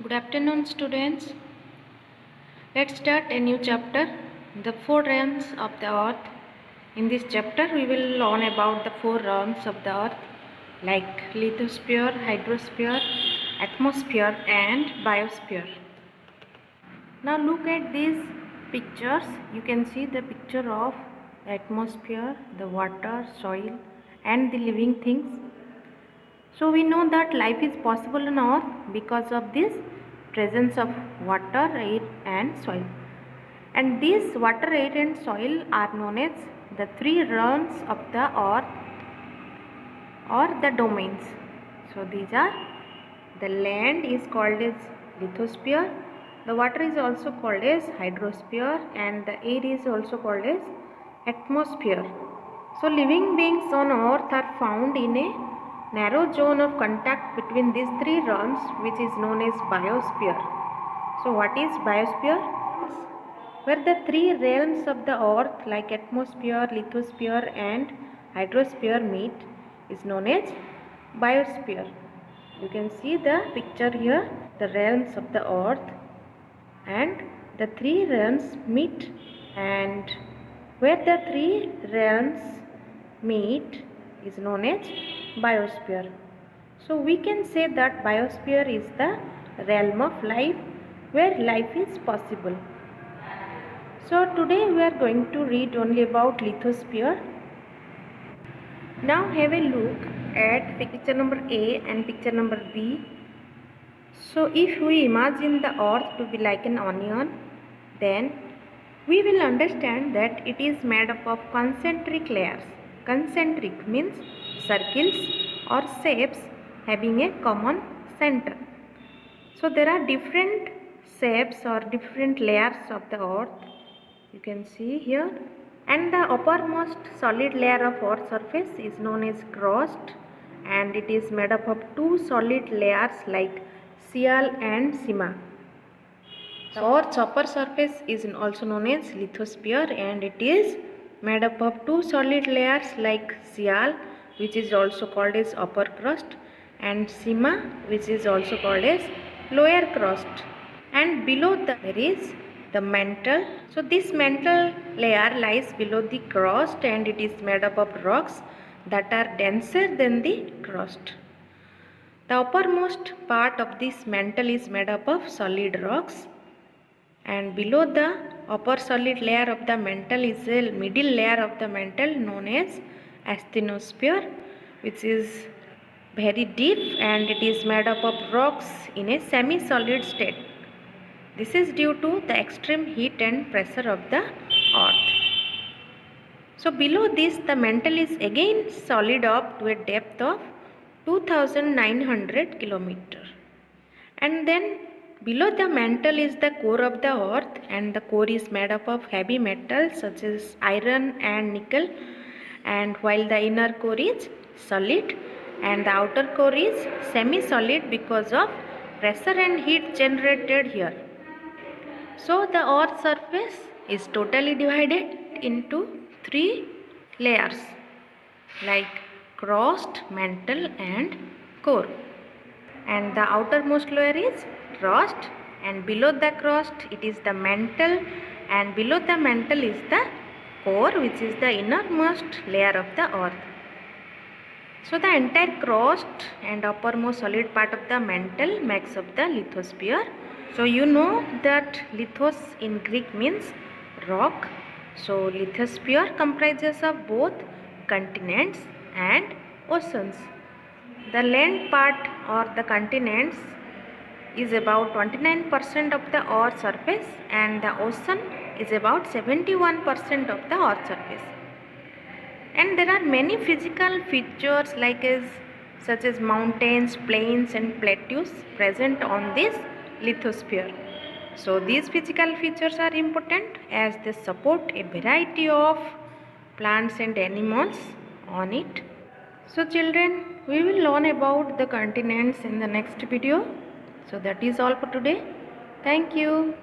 Good afternoon, students. Let's start a new chapter, the four realms of the earth. In this chapter, we will learn about the four realms of the earth like lithosphere, hydrosphere, atmosphere, and biosphere. Now look at these pictures. You can see the picture of atmosphere, the water, soil, and the living things. So we know that life is possible on earth because of this presence of water, air and soil. And these water, air and soil are known as the three realms of the earth or the domains. So these are, the land is called as lithosphere, the water is also called as hydrosphere, and the air is also called as atmosphere. So living beings on earth are found in a narrow zone of contact between these three realms, which is known as biosphere. So what is biosphere? Where the three realms of the earth like atmosphere, lithosphere and hydrosphere meet is known as biosphere. You can see the picture here, the realms of the earth, and the three realms meet, and where the three realms meet is known as biosphere. So we can say that biosphere is the realm of life where life is possible. So today we are going to read only about lithosphere. Now have a look at picture number A and picture number B. So if we imagine the earth to be like an onion, then we will understand that it is made up of concentric layers. Concentric means circles or shapes having a common center. So there are different shapes or different layers of the earth. You can see here. And the uppermost solid layer of earth surface is known as crust, and it is made up of two solid layers like Sial and Sima. The earth's upper surface is also known as lithosphere, and it is made up of two solid layers like Sial, which is also called as upper crust, and Sima, which is also called as lower crust. And below there is the mantle. So this mantle layer lies below the crust, and it is made up of rocks that are denser than the crust. The uppermost part of this mantle is made up of solid rocks, and below the upper solid layer of the mantle is a middle layer of the mantle known as asthenosphere, which is very deep, and it is made up of rocks in a semi-solid state. This is due to the extreme heat and pressure of the earth. So below this the mantle is again solid up to a depth of 2900 km. And then below the mantle is the core of the earth, and the core is made up of heavy metals such as iron and nickel, and while the inner core is solid and the outer core is semi-solid because of pressure and heat generated here. So the earth's surface is totally divided into three layers like crust, mantle and core. And the outermost layer is crust, and below the crust it is the mantle, and below the mantle is the core, which is the innermost layer of the earth. So the entire crust and uppermost solid part of the mantle makes up the lithosphere. So you know that lithos in Greek means rock. So lithosphere comprises of both continents and oceans. The land part or the continents is about 29% of the earth's surface, and the ocean is about 71% of the earth's surface. And there are many physical features such as mountains, plains and plateaus present on this lithosphere. So these physical features are important as they support a variety of plants and animals on it. So children, we will learn about the continents in the next video. So that is all for today. Thank you.